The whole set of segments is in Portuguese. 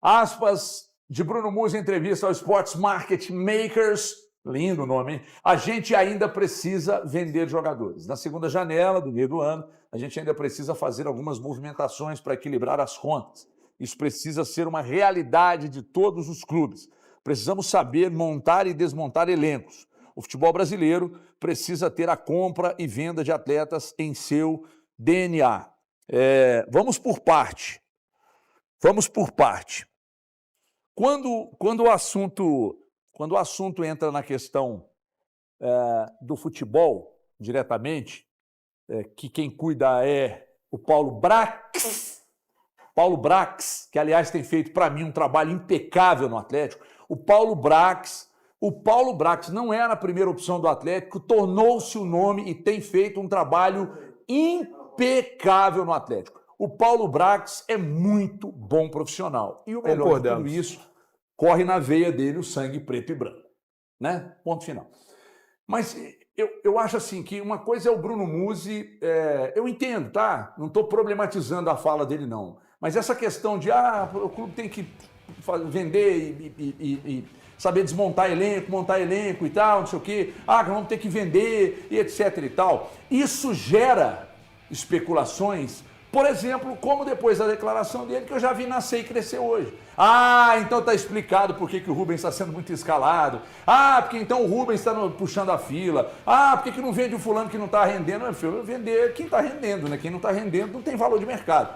Aspas de Bruno Musi em entrevista ao Sports Market Makers. Lindo o nome, hein? A gente ainda precisa vender jogadores. Na segunda janela do meio do ano, a gente ainda precisa fazer algumas movimentações para equilibrar as contas. Isso precisa ser uma realidade de todos os clubes. Precisamos saber montar e desmontar elencos. O futebol brasileiro precisa ter a compra e venda de atletas em seu DNA. Vamos por parte. Vamos por parte. Quando o assunto entra na questão do futebol diretamente, que quem cuida é o Paulo Brax, que aliás tem feito para mim um trabalho impecável no Atlético. O Paulo Brax não era a primeira opção do Atlético, tornou-se o nome e tem feito um trabalho impecável no Atlético. O Paulo Brax é muito bom profissional. E o melhor de tudo isso, corre na veia dele o sangue preto e branco. Né? Ponto final. Mas eu acho assim que uma coisa é o Bruno Musi, eu entendo, tá? Não estou problematizando a fala dele, não. Mas essa questão de o clube tem que vender e saber desmontar elenco, montar elenco e tal, não sei o quê, vamos ter que vender e etc e tal. Isso gera especulações, por exemplo, como depois da declaração dele, que eu já vi nascer e crescer hoje. Então está explicado por que o Rubens está sendo muito escalado. Porque então o Rubens está puxando a fila. Por que não vende o fulano que não está rendendo? Meu filho, vender quem está rendendo, né? Quem não está rendendo não tem valor de mercado.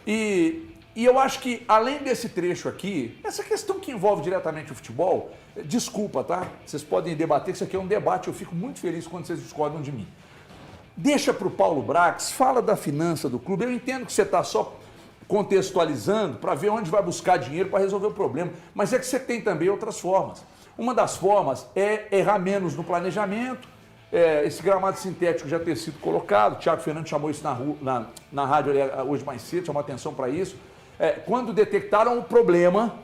E eu acho que, além desse trecho aqui, essa questão que envolve diretamente o futebol, desculpa, tá? Vocês podem debater, isso aqui é um debate, eu fico muito feliz quando vocês discordam de mim. Deixa para o Paulo Brax, fala da finança do clube. Eu entendo que você está só contextualizando para ver onde vai buscar dinheiro para resolver o problema, mas é que você tem também outras formas. Uma das formas é errar menos no planejamento, esse gramado sintético já ter sido colocado, o Thiago Fernandes chamou isso na rádio hoje mais cedo, chamou atenção para isso. Quando detectaram o problema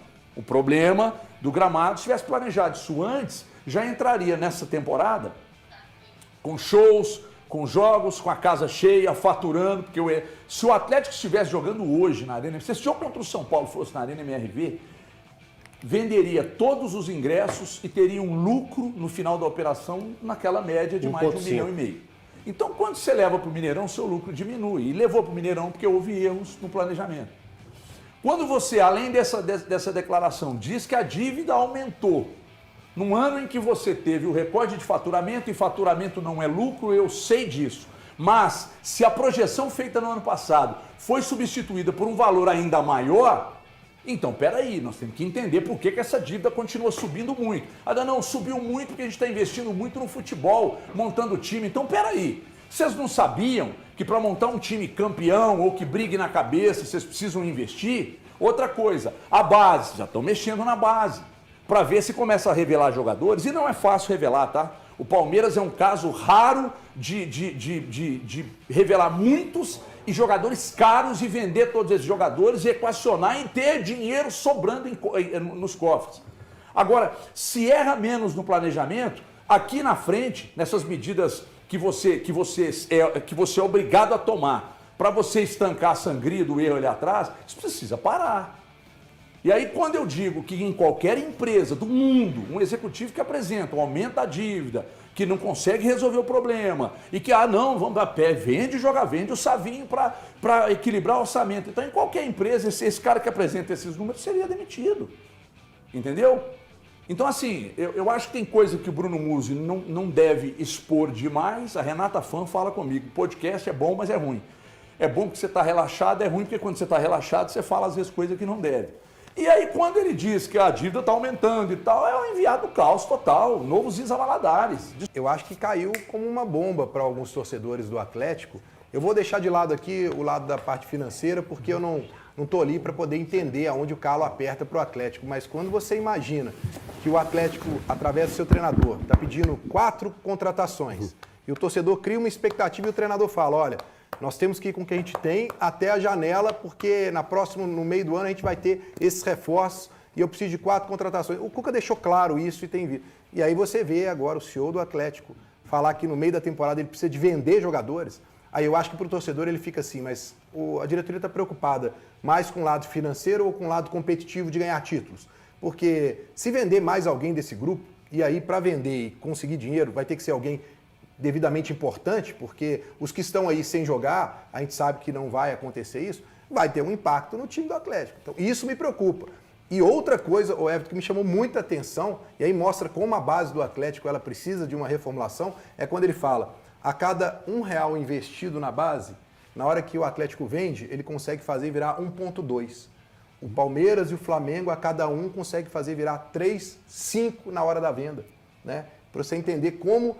do gramado, se tivesse planejado isso antes, já entraria nessa temporada com shows, com jogos, com a casa cheia, faturando, porque se o Atlético estivesse jogando hoje na Arena, se esse jogo contra o São Paulo fosse na Arena MRV, venderia todos os ingressos e teria um lucro no final da operação naquela média de mais de 1,5 milhão. Então, quando você leva para o Mineirão, seu lucro diminui. E levou para o Mineirão porque houve erros no planejamento. Quando você, além dessa declaração, diz que a dívida aumentou, num ano em que você teve o recorde de faturamento, e faturamento não é lucro, eu sei disso. Mas, se a projeção feita no ano passado foi substituída por um valor ainda maior, então, peraí, nós temos que entender por que essa dívida continua subindo muito. Não, subiu muito porque a gente está investindo muito no futebol, montando time. Então, peraí, vocês não sabiam que para montar um time campeão ou que brigue na cabeça, vocês precisam investir? Outra coisa, a base, já estão mexendo na base, para ver se começa a revelar jogadores, e não é fácil revelar, tá? O Palmeiras é um caso raro de revelar muitos e jogadores caros e vender todos esses jogadores e equacionar e ter dinheiro sobrando nos cofres. Agora, se erra menos no planejamento, aqui na frente, nessas medidas que você é obrigado a tomar para você estancar a sangria do erro ali atrás, isso precisa parar. E aí, quando eu digo que em qualquer empresa do mundo, um executivo que apresenta um aumento da dívida, que não consegue resolver o problema, e que, vamos dar pé, vende o Savinho para equilibrar o orçamento. Então, em qualquer empresa, esse cara que apresenta esses números seria demitido. Entendeu? Então, assim, eu acho que tem coisa que o Bruno Musi não deve expor demais. A Renata Fã fala comigo, podcast é bom, mas é ruim. É bom porque você está relaxado, é ruim porque quando você está relaxado, você fala às vezes coisas que não deve. E aí, quando ele diz que a dívida está aumentando e tal, é um enviado do caos total, novo Ziza Valadares. Eu acho que caiu como uma bomba para alguns torcedores do Atlético. Eu vou deixar de lado aqui o lado da parte financeira, porque eu não estou ali para poder entender aonde o calo aperta para o Atlético. Mas quando você imagina que o Atlético, através do seu treinador, está pedindo 4 contratações, e o torcedor cria uma expectativa e o treinador fala, olha, nós temos que ir com o que a gente tem até a janela, porque no meio do ano, a gente vai ter esses reforços e eu preciso de 4 contratações. O Cuca deixou claro isso e tem visto. E aí você vê agora o CEO do Atlético falar que no meio da temporada ele precisa de vender jogadores. Aí eu acho que para o torcedor ele fica assim, mas a diretoria está preocupada mais com o lado financeiro ou com o lado competitivo de ganhar títulos? Porque se vender mais alguém desse grupo, e aí para vender e conseguir dinheiro vai ter que ser alguém devidamente importante, porque os que estão aí sem jogar, a gente sabe que não vai acontecer isso, vai ter um impacto no time do Atlético. Então isso me preocupa. E outra coisa, o Everton, que me chamou muita atenção, e aí mostra como a base do Atlético ela precisa de uma reformulação, é quando ele fala, a cada R$1 investido na base, na hora que o Atlético vende, ele consegue fazer virar 1,2. O Palmeiras e o Flamengo, a cada um, consegue fazer virar 3, 5 na hora da venda, né? Para você entender como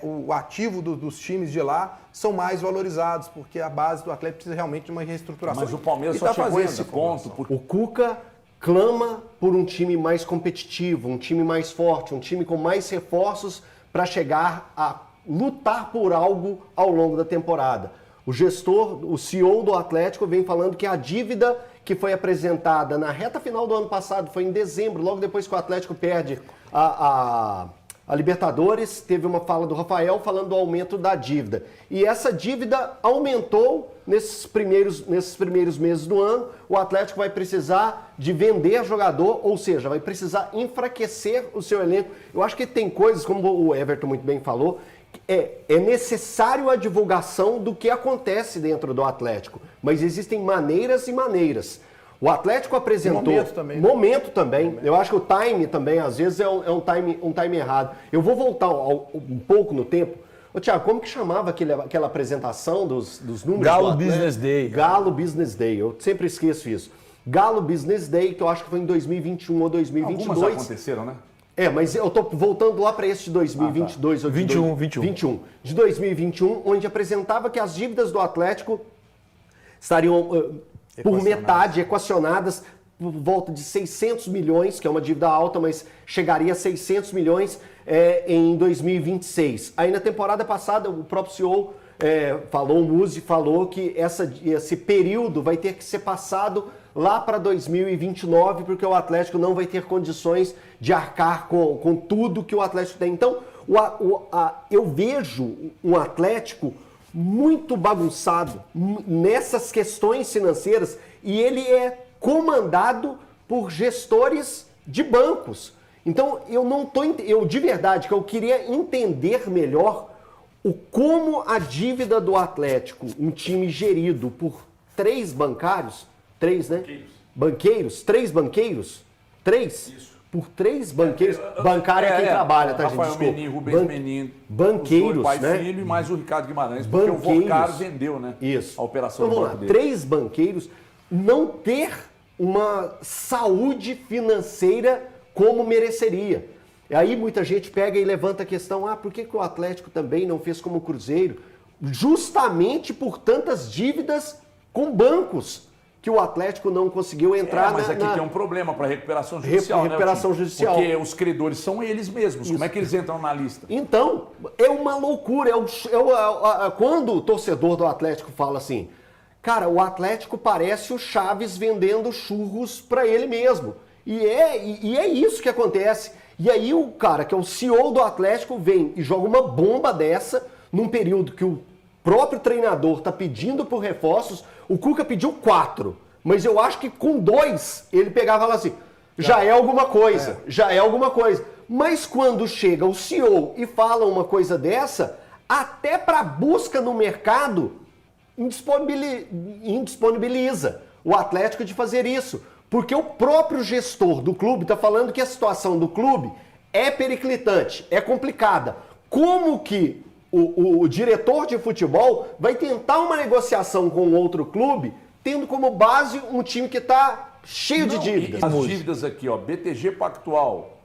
o ativo dos times de lá são mais valorizados, porque a base do Atlético precisa realmente de uma reestruturação. Mas o Palmeiras só chegou a esse ponto. O Cuca clama por um time mais competitivo, um time mais forte, um time com mais reforços para chegar a lutar por algo ao longo da temporada. O gestor, o CEO do Atlético vem falando que a dívida que foi apresentada na reta final do ano passado, foi em dezembro, logo depois que o Atlético perde a Libertadores, teve uma fala do Rafael falando do aumento da dívida. E essa dívida aumentou nesses primeiros meses do ano. O Atlético vai precisar de vender jogador, ou seja, vai precisar enfraquecer o seu elenco. Eu acho que tem coisas, como o Everton muito bem falou, é necessário a divulgação do que acontece dentro do Atlético, mas existem maneiras e maneiras. O Atlético apresentou... Momento também. Eu acho que o time também, às vezes, é um time errado. Eu vou voltar um pouco no tempo. Ô, Thiago, como que chamava aquela apresentação dos números Galo do Atlético? Business Day. Galo Business Day. Eu sempre esqueço isso. Galo Business Day, que eu acho que foi em 2021 ou 2022. Algumas aconteceram, né? Mas eu tô voltando lá para esse de 2022 ou de 21. De 2021, onde apresentava que as dívidas do Atlético estariam por metade equacionadas por volta de 600 milhões, que é uma dívida alta, mas chegaria a 600 milhões em 2026. Aí na temporada passada, o próprio CEO o Muzi falou que esse período vai ter que ser passado lá para 2029, porque o Atlético não vai ter condições de arcar com tudo que o Atlético tem. Então, eu vejo um Atlético muito bagunçado nessas questões financeiras e ele é comandado por gestores de bancos. Então, eu de verdade, que eu queria entender melhor como a dívida do Atlético, um time gerido por três banqueiros? Isso. Por três banqueiros. Bancário é quem trabalha, tá, gente? Rafael Menin, Rubens Menin. Banqueiros, pai né? Filho e mais o Ricardo Guimarães, porque o Vocaro vendeu, né? Isso. A operação então, do vamos banco lá, dele. 3 banqueiros não ter uma saúde financeira como mereceria. E aí muita gente pega e levanta a questão, por que o Atlético também não fez como o Cruzeiro? Justamente por tantas dívidas com bancos que o Atlético não conseguiu entrar mas aqui tem um problema para recuperação judicial, recuperação né, judicial. Porque os credores são eles mesmos. Isso. Como é que eles entram na lista? Então, é uma loucura. Quando o torcedor do Atlético fala assim, cara, o Atlético parece o Chaves vendendo churros para ele mesmo. E é isso que acontece. E aí o cara, que é o CEO do Atlético, vem e joga uma bomba dessa num período que o próprio treinador está pedindo por reforços. O Cuca pediu 4, mas eu acho que com 2 ele pegava e falava assim, já é alguma coisa. Mas quando chega o CEO e fala uma coisa dessa, até para busca no mercado, indisponibiliza o Atlético de fazer isso. Porque o próprio gestor do clube está falando que a situação do clube é periclitante, é complicada. Como que o diretor de futebol vai tentar uma negociação com outro clube, tendo como base um time que está cheio de dívidas? As dívidas aqui, BTG Pactual,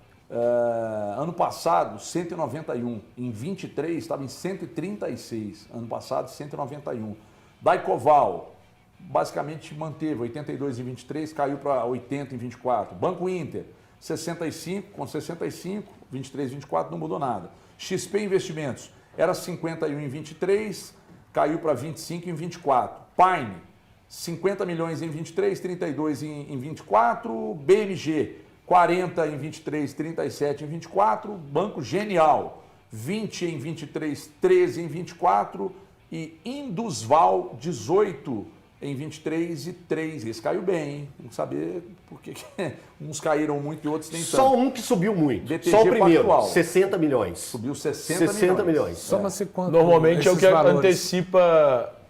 ano passado, 191. Em 23, estava em 136. Ano passado, 191. Daicoval, basicamente manteve 82 em 23, caiu para 80 em 24. Banco Inter, 65, com 65, 23 em 24, não mudou nada. XP Investimentos, era 51 em 23, caiu para 25 em 24. Paine, 50 milhões em 23, 32 em 24. BMG, 40 em 23, 37 em 24. Banco Genial, 20 em 23, 13 em 24. E Indusval, 18 em 23 e 3. Esse caiu bem, hein? Vamos saber por que uns caíram muito e outros nem tanto. Só um que subiu muito. BTG Só o primeiro, Pactual. 60 milhões. Subiu 60 milhões. Soma-se quanto? Normalmente é o esses que valores?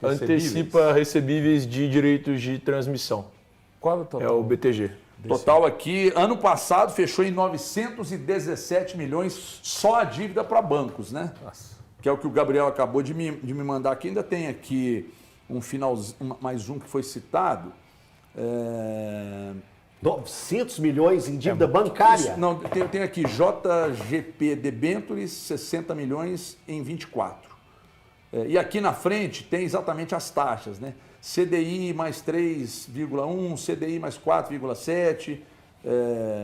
antecipa recebíveis de direitos de transmissão. Qual é o total? É o BTG. Total aqui, ano passado fechou em 917 milhões só a dívida para bancos, né? Nossa. Que é o que o Gabriel acabou de me mandar aqui. Ainda tem aqui mais um que foi citado. 900 milhões em dívida bancária. Não, tem aqui JGP Debentures, 60 milhões em 24. E aqui na frente tem exatamente as taxas, né? CDI mais 3,1, CDI mais 4,7,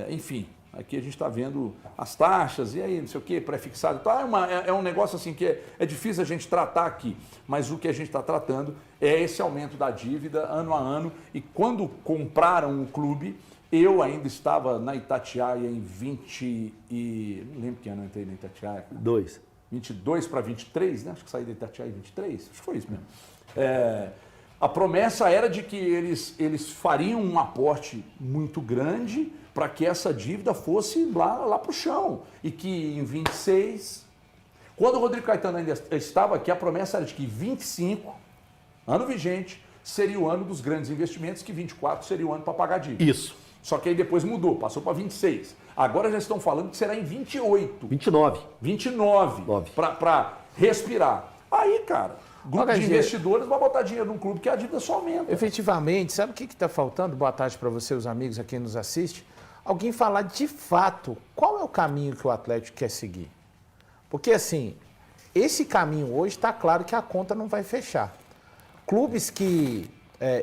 enfim. Aqui a gente está vendo as taxas, e aí, não sei o quê, pré-fixado e tal. É um negócio assim que é difícil a gente tratar aqui, mas o que a gente está tratando é esse aumento da dívida ano a ano. E quando compraram o clube, eu ainda estava na Itatiaia em 20 e... Não lembro que ano eu entrei na Itatiaia. 22 para 23, né? Acho que saí da Itatiaia em 23, acho que foi isso mesmo. A promessa era de que eles fariam um aporte muito grande para que essa dívida fosse lá para o chão. E que em 26, quando o Rodrigo Caetano ainda estava aqui, a promessa era de que 25, ano vigente, seria o ano dos grandes investimentos, que 24 seria o ano para pagar a dívida. Isso. Só que aí depois mudou, passou para 26. Agora já estão falando que será em 28. 29. 29, para respirar. Aí, cara, grupo de investidores vai botar dinheiro num clube que a dívida só aumenta. Efetivamente, sabe o que está faltando? Boa tarde para você, os amigos, a quem nos assiste. Alguém falar de fato qual é o caminho que o Atlético quer seguir. Porque, assim, esse caminho hoje está claro que a conta não vai fechar. Clubes que...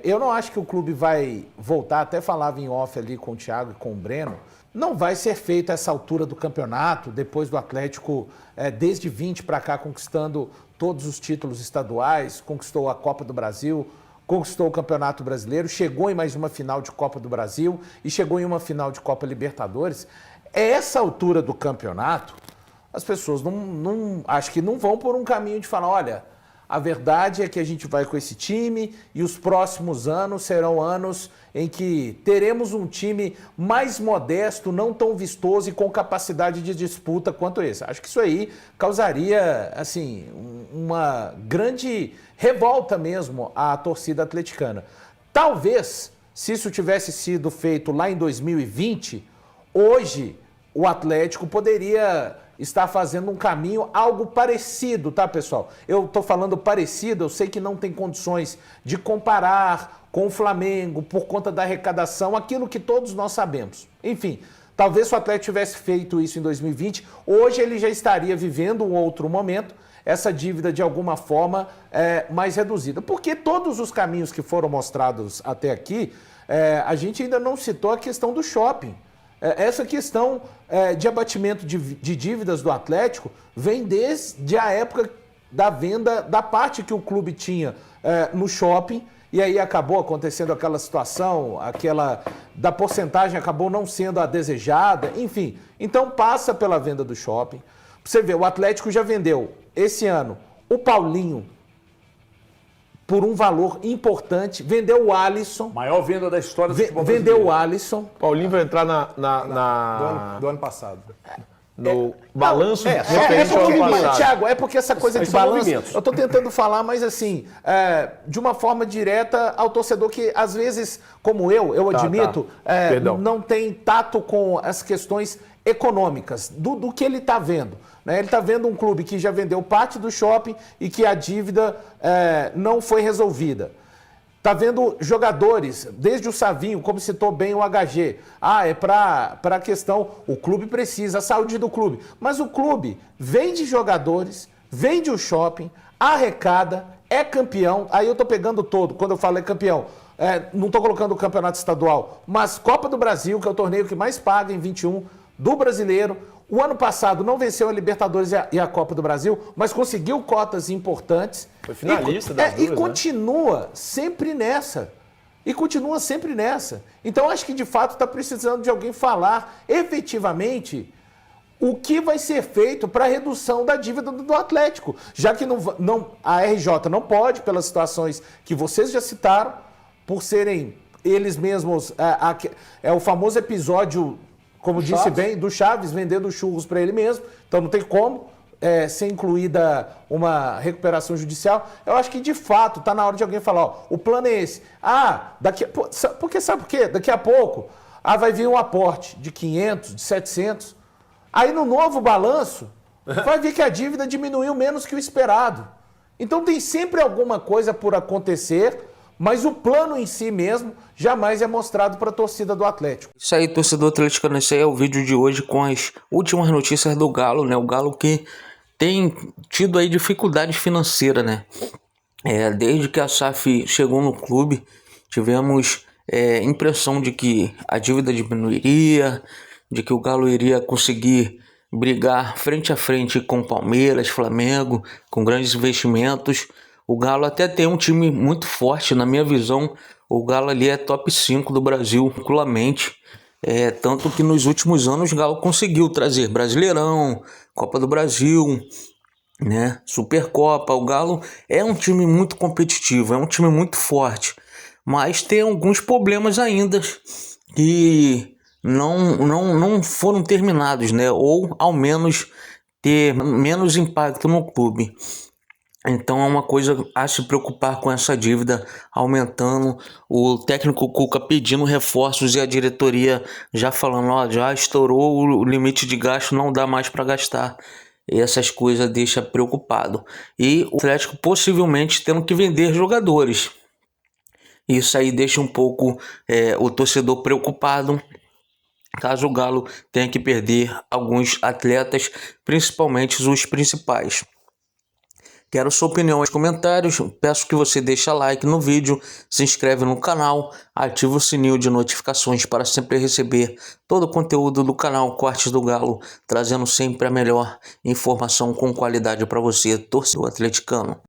eu não acho que o clube vai voltar, até falava em off ali com o Thiago e com o Breno, não vai ser feito a essa altura do campeonato, depois do Atlético, desde 20 para cá, conquistando todos os títulos estaduais, conquistou a Copa do Brasil, conquistou o Campeonato Brasileiro, chegou em mais uma final de Copa do Brasil e chegou em uma final de Copa Libertadores. Essa altura do campeonato, as pessoas acho que não vão por um caminho de falar, olha, a verdade é que a gente vai com esse time e os próximos anos serão anos em que teremos um time mais modesto, não tão vistoso e com capacidade de disputa quanto esse. Acho que isso aí causaria, assim, uma grande revolta mesmo à torcida atleticana. Talvez, se isso tivesse sido feito lá em 2020, hoje o Atlético poderia estar fazendo um caminho, algo parecido, tá, pessoal? Eu estou falando parecido, eu sei que não tem condições de comparar com o Flamengo por conta da arrecadação, aquilo que todos nós sabemos. Enfim, talvez se o Atlético tivesse feito isso em 2020, hoje ele já estaria vivendo um outro momento, essa dívida de alguma forma mais reduzida. Porque todos os caminhos que foram mostrados até aqui, a gente ainda não citou a questão do shopping. Essa questão de abatimento de dívidas do Atlético vem desde a época da venda da parte que o clube tinha no shopping, e aí acabou acontecendo aquela situação, da porcentagem acabou não sendo a desejada, enfim. Então passa pela venda do shopping. Você vê, o Atlético já vendeu esse ano o Paulinho por um valor importante, vendeu o Alisson. Maior venda da história do futebol brasileiro. Vendeu o Alisson. Paulinho vai entrar do ano passado. No balanço referente ao ano passado. Thiago, é porque essa coisa de balanço, movimentos. eu estou tentando falar, mas assim, de uma forma direta ao torcedor que às vezes, como eu admito, não tem tato com as questões econômicas do que ele está vendo. Né? Ele está vendo um clube que já vendeu parte do shopping e que a dívida não foi resolvida. Está vendo jogadores, desde o Savinho, como citou bem o HG. É para a questão, o clube precisa, a saúde do clube. Mas o clube vende jogadores, vende o shopping, arrecada, é campeão. Aí eu estou pegando todo, quando eu falo é campeão. Não estou colocando o campeonato estadual, mas Copa do Brasil, que é o torneio que mais paga em 21, do brasileiro. O ano passado não venceu a Libertadores e a Copa do Brasil, mas conseguiu cotas importantes. Foi finalista das duas, e continua sempre nessa. Então, acho que, de fato, está precisando de alguém falar efetivamente o que vai ser feito para a redução da dívida do Atlético, já que a RJ não pode, pelas situações que vocês já citaram, por serem eles mesmos, é o famoso episódio, como disse bem, do Chaves vendendo churros para ele mesmo, então não tem como ser incluída uma recuperação judicial. Eu acho que, de fato, está na hora de alguém falar, ó, o plano é esse. Porque sabe por quê? Daqui a pouco vai vir um aporte de 500, de 700. Aí no novo balanço, vai ver que a dívida diminuiu menos que o esperado. Então tem sempre alguma coisa por acontecer, mas o plano em si mesmo jamais é mostrado para a torcida do Atlético. Isso aí, torcedor atleticano, esse aí é o vídeo de hoje com as últimas notícias do Galo, né? O Galo que tem tido aí dificuldades financeiras, né? Desde que a SAF chegou no clube, tivemos impressão de que a dívida diminuiria, de que o Galo iria conseguir brigar frente a frente com Palmeiras, Flamengo, com grandes investimentos. O Galo até tem um time muito forte, na minha visão, o Galo ali é top 5 do Brasil, tranquilamente. Tanto que nos últimos anos o Galo conseguiu trazer Brasileirão, Copa do Brasil, né? Supercopa. O Galo é um time muito competitivo, é um time muito forte, mas tem alguns problemas ainda que não foram terminados, né? Ou ao menos ter menos impacto no clube. Então é uma coisa a se preocupar com essa dívida aumentando, o técnico Cuca pedindo reforços e a diretoria já falando, ó, já estourou o limite de gasto, não dá mais para gastar. E essas coisas deixam preocupado. E o Atlético possivelmente tendo que vender jogadores. Isso aí deixa um pouco o torcedor preocupado, caso o Galo tenha que perder alguns atletas, principalmente os principais. Quero sua opinião nos comentários, peço que você deixe like no vídeo, se inscreve no canal, ativa o sininho de notificações para sempre receber todo o conteúdo do canal Cortes do Galo, trazendo sempre a melhor informação com qualidade para você, torcedor atleticano.